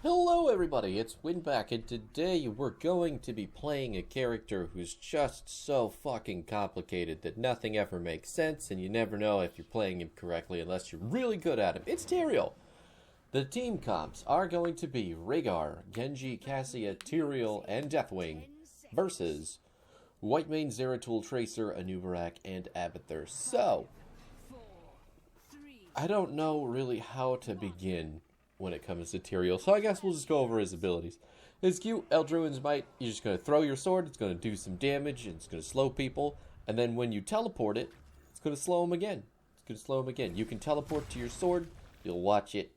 Hello everybody, it's Winback, and today we're going to be playing a character who's just so fucking complicated that nothing ever makes sense, and you never know if you're playing him correctly unless you're really good at him. It's Tyrael! The team comps are going to be Rhaegar, Genji, Cassia, Tyrael, and Deathwing versus Whitemane, Zeratul, Tracer, Anubarak, and Abathur. So, I don't know really how to begin when it comes to Tyrael, so I guess we'll just go over his abilities. His Q, Eldruin's Might, you're just going to throw your sword, it's going to do some damage, and it's going to slow people, and then when you teleport it, it's going to slow them again. It's going to slow them again. You can teleport to your sword, you'll watch it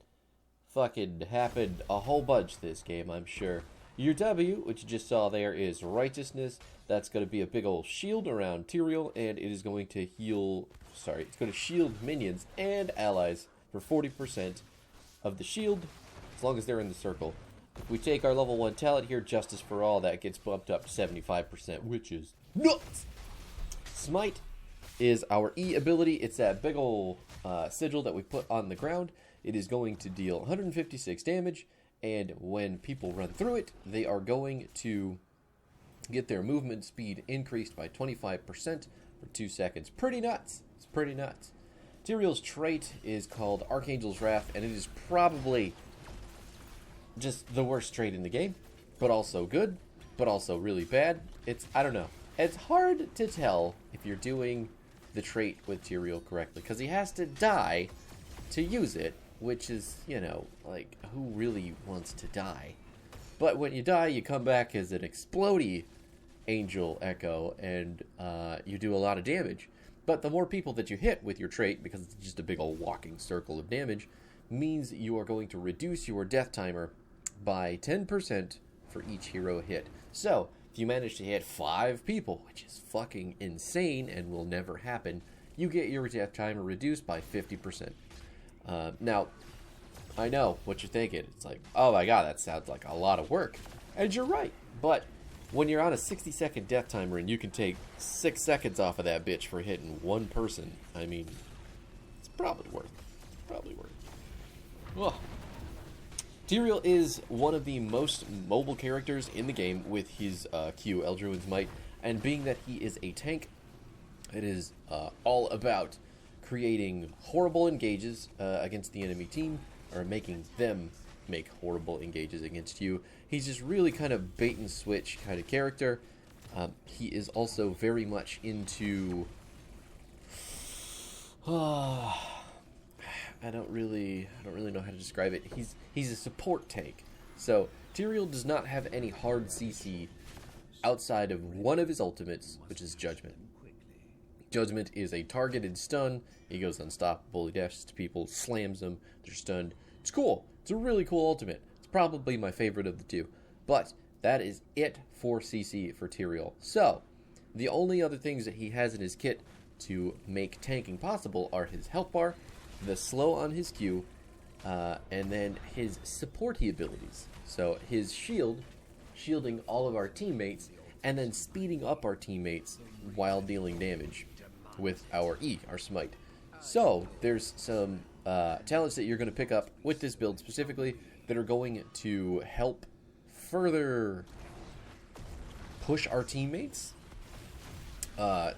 fucking happen a whole bunch this game, I'm sure. Your W, which you just saw there, is Righteousness. That's going to be a big old shield around Tyrael, and it is going to it's going to shield minions and allies for 40%. Of the shield, as long as they're in the circle. If we take our level 1 talent here, Justice for All, that gets bumped up to 75%, which is nuts! Smite is our E ability. It's that big ol' sigil that we put on the ground. It is going to deal 156 damage, and when people run through it, they are going to get their movement speed increased by 25% for 2 seconds. Pretty nuts. It's pretty nuts. Tyrael's trait is called Archangel's Wrath, and it is probably just the worst trait in the game, but also good, but also really bad. I don't know. It's hard to tell if you're doing the trait with Tyrael correctly, because he has to die to use it, which is, you know, like, who really wants to die? But when you die, you come back as an explodey Angel Echo, and you do a lot of damage. But the more people that you hit with your trait, because it's just a big old walking circle of damage, means you are going to reduce your death timer by 10% for each hero hit. So, if you manage to hit 5 people, which is fucking insane and will never happen, you get your death timer reduced by 50%. Now, I know what you're thinking. It's like, oh my god, that sounds like a lot of work. And you're right, but when you're on a 60-second death timer and you can take 6 seconds off of that bitch for hitting one person, I mean, it's probably worth it. It's probably worth it. Ugh. Tyrael is one of the most mobile characters in the game with his Q, Eldruin's Might, and being that he is a tank, it is all about creating horrible engages against the enemy team, or making them make horrible engages against you. He's just really kind of bait and switch kind of character. He is also very much into I don't really know how to describe it. He's a support tank. So Tyrael does not have any hard CC outside of one of his ultimates, which is Judgment. Judgment is a targeted stun. He goes unstoppable. He dashes to people, slams them, they're stunned. It's cool. It's a really cool ultimate. It's probably my favorite of the two. But that is it for CC for Tyrael. So, the only other things that he has in his kit to make tanking possible are his health bar, the slow on his Q, and then his supporty abilities. So, his shield, shielding all of our teammates, and then speeding up our teammates while dealing damage with our E, our smite. So, there's some talents that you're going to pick up with this build specifically that are going to help further push our teammates. And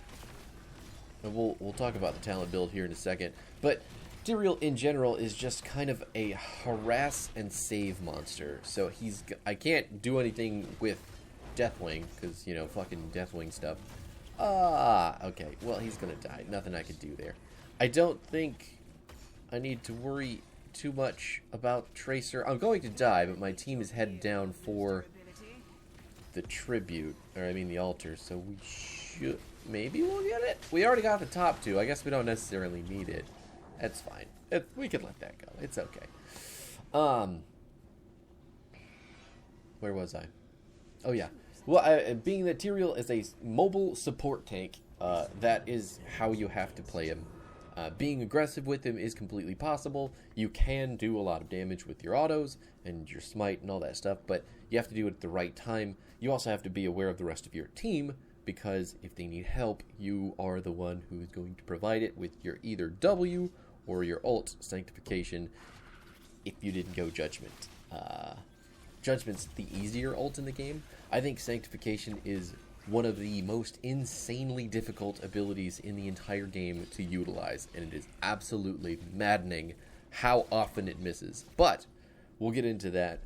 we'll talk about the talent build here in a second. But Tyrael in general is just kind of a harass and save monster. So I can't do anything with Deathwing because, you know, fucking Deathwing stuff. Okay. Well, he's gonna die. Nothing I could do there. I don't think I need to worry too much about Tracer. I'm going to die, but my team is headed down for the tribute, or I mean the altar, so we should, maybe we'll get it? We already got the top 2. I guess we don't necessarily need it. That's fine. We can let that go. It's okay. Where was I? Oh yeah. Well, being that Tyrael is a mobile support tank, that is how you have to play him. Being aggressive with him is completely possible. You can do a lot of damage with your autos and your smite and all that stuff, but you have to do it at the right time. You also have to be aware of the rest of your team, because if they need help, you are the one who is going to provide it with your either W or your ult Sanctification if you didn't go Judgment. Judgment's the easier ult in the game. I think Sanctification is one of the most insanely difficult abilities in the entire game to utilize, and it is absolutely maddening how often it misses. But we'll get into that.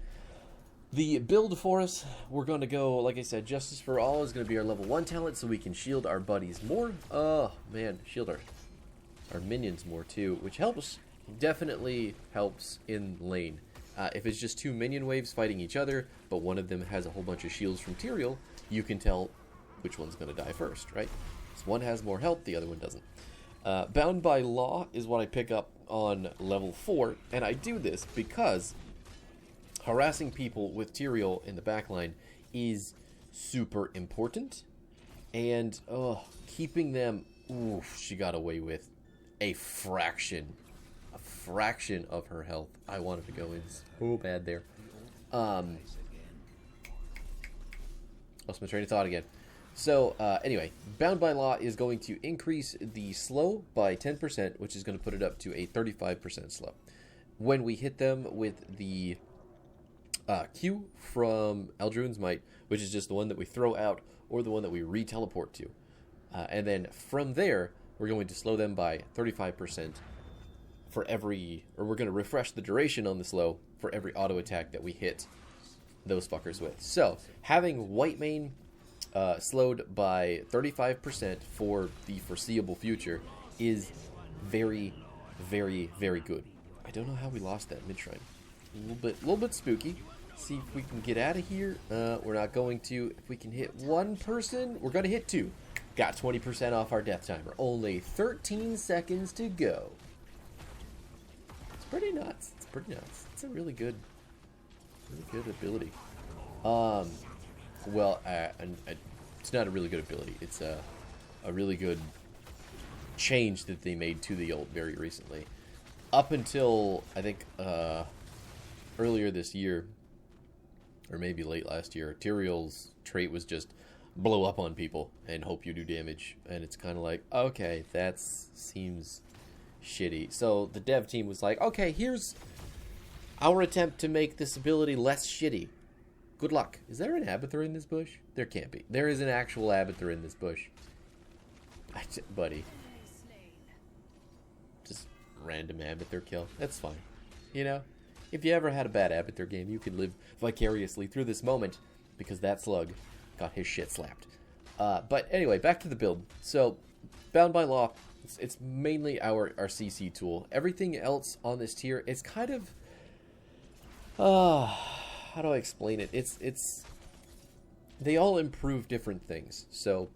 The build for us, we're going to go, like I said, Justice for All is going to be our level 1 talent, so we can shield our buddies more. Oh, man, shield our minions more, too, which helps, definitely helps in lane. If it's just 2 minion waves fighting each other, but one of them has a whole bunch of shields from Tyrael, you can tell which one's going to die first, right? So one has more health, the other one doesn't. Bound by Law is what I pick up on level 4, and I do this because harassing people with Tyrael in the backline is super important, and keeping them, oof, she got away with a fraction of her health. I wanted to go in so bad there. Lost my train of thought again. So, anyway, Bound by Law is going to increase the slow by 10%, which is going to put it up to a 35% slow. When we hit them with the Q from Eldruin's Might, which is just the one that we throw out, or the one that we re-teleport to. And then from there, we're going to slow them by 35% for every, or we're going to refresh the duration on the slow for every auto attack that we hit those fuckers with. So, having White Mane slowed by 35% for the foreseeable future is very, very, very good. I don't know how we lost that mid-shrine. A little bit spooky. See if we can get out of here. We're not going to. If we can hit one person, we're going to hit 2. Got 20% off our death timer. Only 13 seconds to go. It's pretty nuts. It's pretty nuts. It's a really good ability. Well, it's not a really good ability. It's a really good change that they made to the ult very recently. Up until, I think, earlier this year, or maybe late last year, Tyrael's trait was just blow up on people and hope you do damage. And it's kind of like, okay, that seems shitty. So the dev team was like, okay, here's our attempt to make this ability less shitty. Good luck. Is there an Abathur in this bush? There can't be. There is an actual Abathur in this bush. Buddy. Just random Abathur kill. That's fine. You know? If you ever had a bad Abathur game, you could live vicariously through this moment because that slug got his shit slapped. But anyway, back to the build. So, Bound by Law, it's mainly our CC tool. Everything else on this tier, it's kind of... how do I explain it? It's they all improve different things. So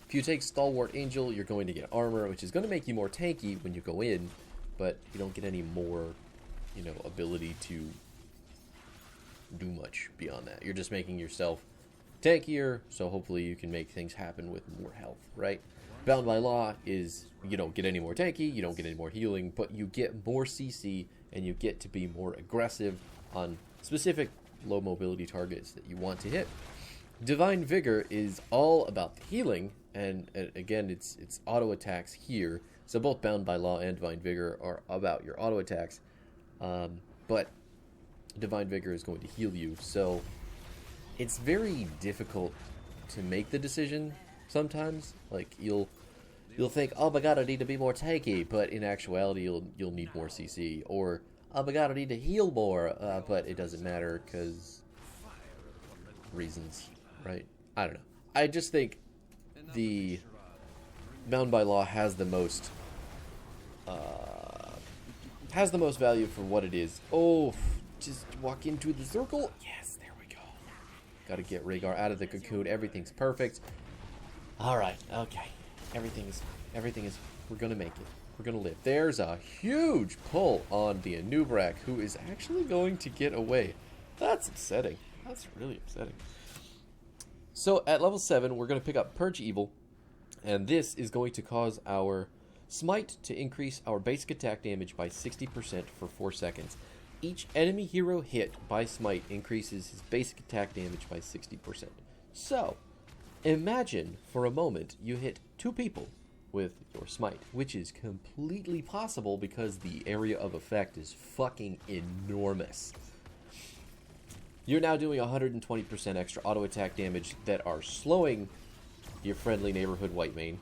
if you take Stalwart Angel, you're going to get armor, which is going to make you more tanky when you go in, but you don't get any more, you know, ability to do much beyond that. You're just making yourself tankier, so hopefully you can make things happen with more health, right? Bound by Law is you don't get any more tanky, you don't get any more healing, but you get more CC and you get to be more aggressive on specific low mobility targets that you want to hit. Divine Vigor is all about the healing, and again, it's auto attacks here. So both Bound by Law and Divine Vigor are about your auto attacks, but Divine Vigor is going to heal you. So it's very difficult to make the decision sometimes. Like you'll think, oh my god, I need to be more tanky, but in actuality, you'll need more CC, or oh my god, I need to heal more, but it doesn't matter because reasons, right? I don't know. I just think the Bound by Law has the most value for what it is. Oh, just walk into the circle. Yes, there we go. Got to get Rhaegar out of the cocoon. Everything's perfect. All right, okay. Everything is. We're gonna make it. We're gonna live. There's a huge pull on the Anubrak, who is actually going to get away. That's upsetting. That's really upsetting. So at level 7, we're going to pick up Purge Evil, and this is going to cause our Smite to increase our basic attack damage by 60% for 4 seconds. Each enemy hero hit by Smite increases his basic attack damage by 60%. So, imagine for a moment you hit 2 people with your Smite, which is completely possible because the area of effect is fucking enormous. You're now doing 120% extra auto attack damage that are slowing your friendly neighborhood white mane.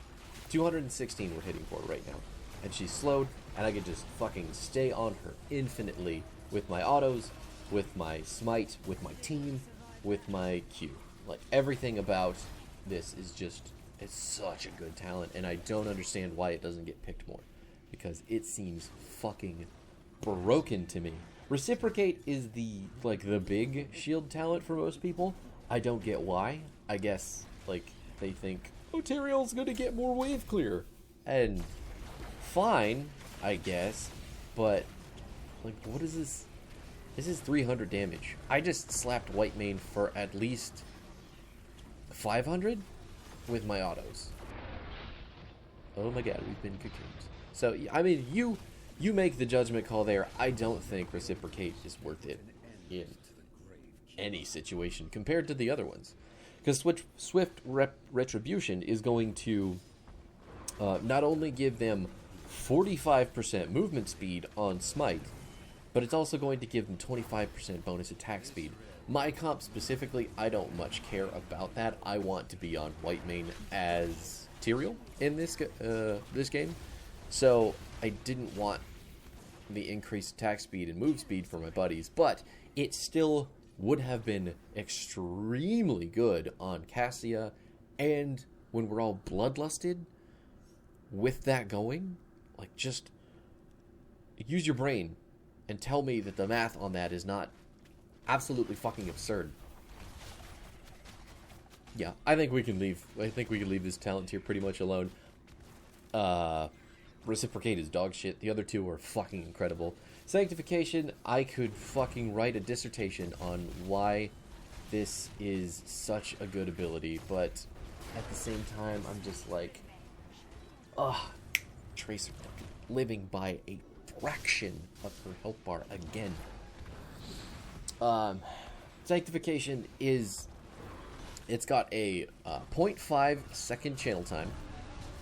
216 we're hitting for right now. And she's slowed, and I can just fucking stay on her infinitely with my autos, with my smite, with my team, with my Q. Like, everything about this is just, it's such a good talent, and I don't understand why it doesn't get picked more. Because it seems fucking broken to me. Reciprocate is the big shield talent for most people. I don't get why. I guess, like, they think, oh, Tyrael's gonna get more wave clear. And fine, I guess, but, like, what is this? This is 300 damage. I just slapped white mane for at least 500 with my autos. Oh my god, we've been cocooned. So, I mean, you make the judgment call there. I don't think Reciprocate is worth it in any situation compared to the other ones. Because Swift Retribution is going to not only give them 45% movement speed on Smite, but it's also going to give them 25% bonus attack speed. My comp specifically, I don't much care about that. I want to be on white mane as Tyrael in this game. So I didn't want the increased attack speed and move speed for my buddies, but it still would have been extremely good on Cassia, and when we're all bloodlusted, with that going, like, just use your brain and tell me that the math on that is not absolutely fucking absurd. Yeah, I think we can leave this talent tier pretty much alone. Reciprocate is dog shit. The other two are fucking incredible. Sanctification, I could fucking write a dissertation on why this is such a good ability, but at the same time, I'm just like, ugh, Tracer living by a fraction of her health bar again. Sanctification is, it's got a 0.5 second channel time,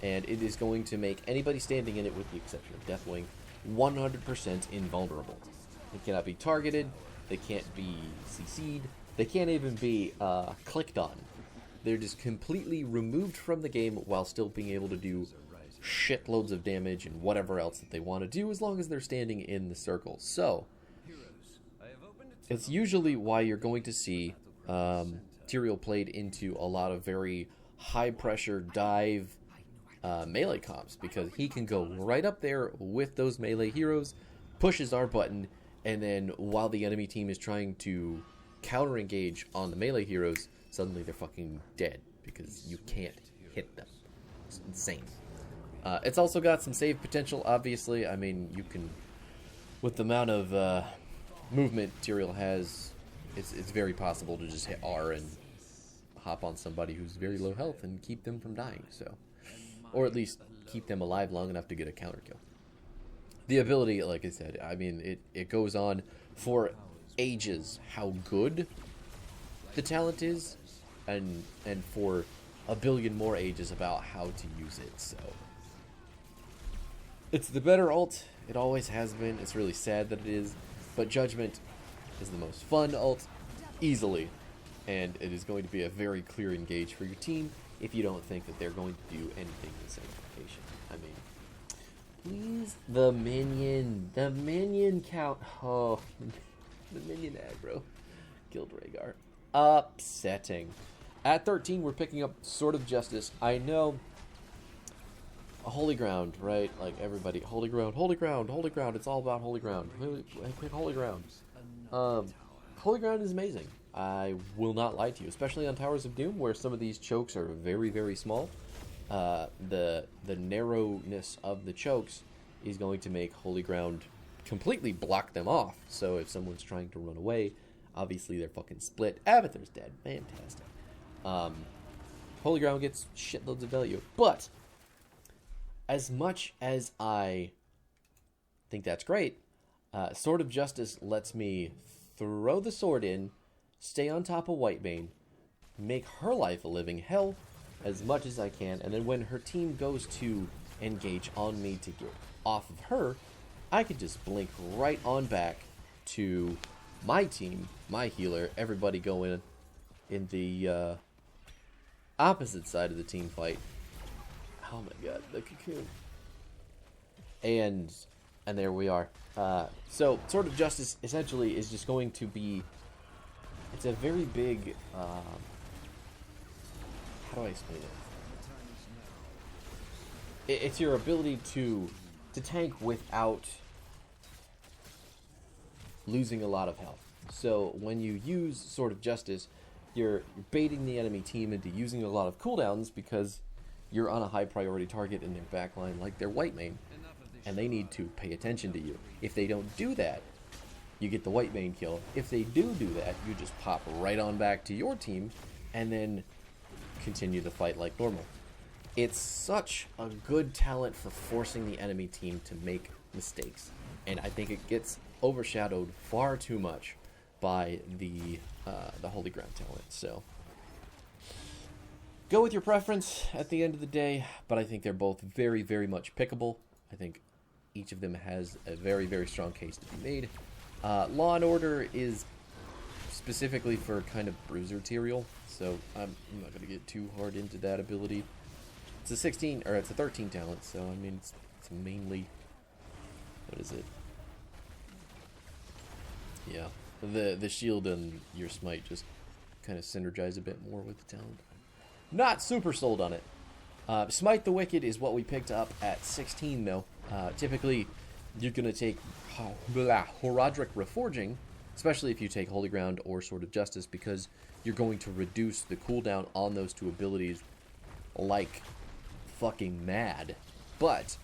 and it is going to make anybody standing in it, with the exception of Deathwing, 100% invulnerable. They cannot be targeted, they can't be CC'd, they can't even be clicked on. They're just completely removed from the game while still being able to do shitloads of damage and whatever else that they want to do, as long as they're standing in the circle. So, it's usually why you're going to see Tyrael played into a lot of very high-pressure dive melee comps, because he can go right up there with those melee heroes, pushes R button, and then while the enemy team is trying to counter-engage on the melee heroes, suddenly they're fucking dead, because you can't hit them. It's insane. It's also got some save potential, obviously. I mean, you can, with the amount of movement Tyrael has, it's very possible to just hit R and hop on somebody who's very low health and keep them from dying, so. Or at least keep them alive long enough to get a counter kill. The ability, like I said, I mean, it goes on for ages how good the talent is, and for a billion more ages about how to use it, so. It's the better ult, it always has been. It's really sad that it is, but Judgment is the most fun ult, easily, and it is going to be a very clear engage for your team if you don't think that they're going to do anything with Sanctification. I mean, please, the minion count, oh, the minion aggro killed Rhaegar. Upsetting. At 13, we're picking up Sword of Justice. I know, a holy ground, right? Like, everybody, holy ground, holy ground, holy ground. It's all about holy ground. Pick holy ground. Holy ground is amazing. I will not lie to you, especially on Towers of Doom, where some of these chokes are very, very small. The narrowness of the chokes is going to make holy ground completely block them off. So if someone's trying to run away, obviously they're fucking split. Abathur's dead. Fantastic. Holy ground gets shitloads of value, but as much as I think that's great, Sword of Justice lets me throw the sword in, stay on top of Whitemane, make her life a living hell as much as I can, and then when her team goes to engage on me to get off of her, I could just blink right on back to my team, my healer, everybody go in the opposite side of the team fight. Oh my god, the cocoon. And there we are. So Sword of Justice essentially is just going to be, it's a very big, how do I explain it? It's your ability to tank without losing a lot of health. So when you use Sword of Justice, you're baiting the enemy team into using a lot of cooldowns because you're on a high priority target in their backline, like their white main, and they need to pay attention to you. If they don't do that, you get the white main kill. If they do that, you just pop right on back to your team and then continue the fight like normal. It's such a good talent for forcing the enemy team to make mistakes, and I think it gets overshadowed far too much by the Holy Ground talent. So go with your preference at the end of the day, but I think they're both very, very much pickable. I think each of them has a very, very strong case to be made. Law and Order is specifically for kind of bruiser Tyrael, so I'm not going to get too hard into that ability. It's a 16, or it's a 13 talent, so I mean, it's mainly, what is it? Yeah, the shield and your smite just kind of synergize a bit more with the talent. Not super sold on it. Smite the Wicked is what we picked up at 16, though. Typically, you're going to take Horadric Reforging, especially if you take Holy Ground or Sword of Justice, because you're going to reduce the cooldown on those two abilities like fucking mad. But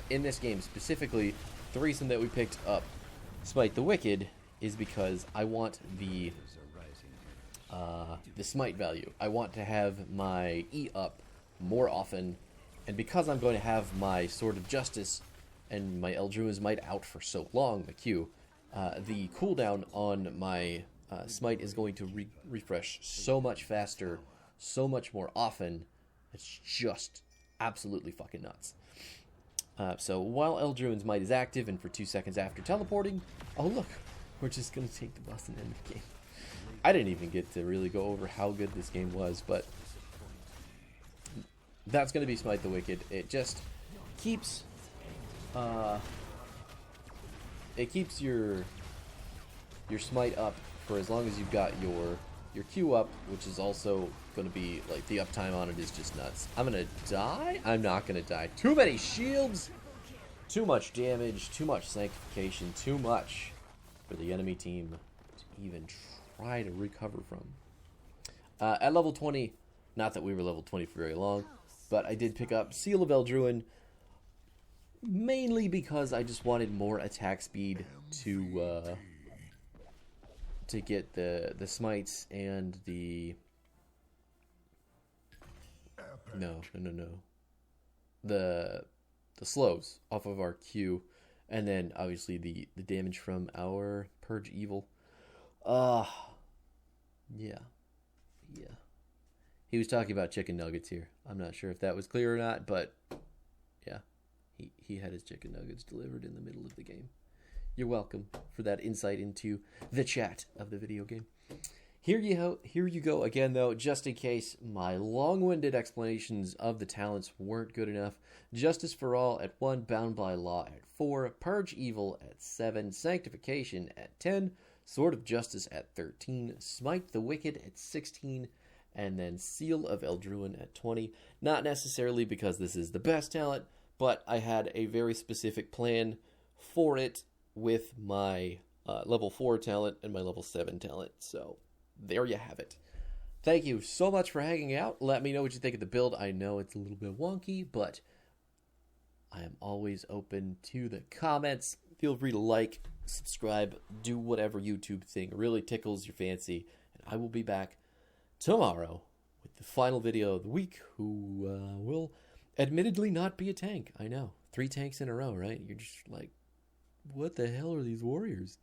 in this game specifically, the reason that we picked up Smite the Wicked is because I want the smite value. I want to have my E up more often, and because I'm going to have my Sword of Justice and my Eldruin's Might out for so long, the Q, the cooldown on my smite is going to refresh so much faster, so much more often. It's just absolutely fucking nuts. So while Eldruin's Might is active and for 2 seconds after teleporting, oh look, we're just going to take the boss and end the game. I didn't even get to really go over how good this game was, but that's going to be Smite the Wicked. It just keeps your smite up for as long as you've got your Q up, which is also going to be, like, the uptime on it is just nuts. I'm going to die? I'm not going to die. Too many shields, too much damage, too much sanctification, too much for the enemy team to even try to recover from. At level 20, not that we were level 20 for very long, but I did pick up Seal of Eldruin, mainly because I just wanted more attack speed to get the smites and the the slows off of our Q, and then obviously the damage from our Purge Evil. Yeah. He was talking about chicken nuggets here. I'm not sure if that was clear or not, but yeah, he had his chicken nuggets delivered in the middle of the game. You're welcome for that insight into the chat of the video game. Here you go again, though, just in case my long-winded explanations of the talents weren't good enough. Justice for All at 1, Bound by Law at 4, Purge Evil at 7, Sanctification at 10, Sword of Justice at 13, Smite the Wicked at 16, and then Seal of Eldruin at 20. Not necessarily because this is the best talent, but I had a very specific plan for it with my level 4 talent and my level 7 talent. So there you have it. Thank you so much for hanging out. Let me know what you think of the build. I know it's a little bit wonky, but I am always open to the comments. Feel free to like, subscribe, do whatever YouTube thing really tickles your fancy. And I will be back tomorrow with the final video of the week, who will admittedly not be a tank. I know. 3 tanks in a row, right? You're just like, what the hell are these warriors?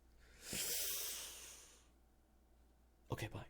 Okay, bye.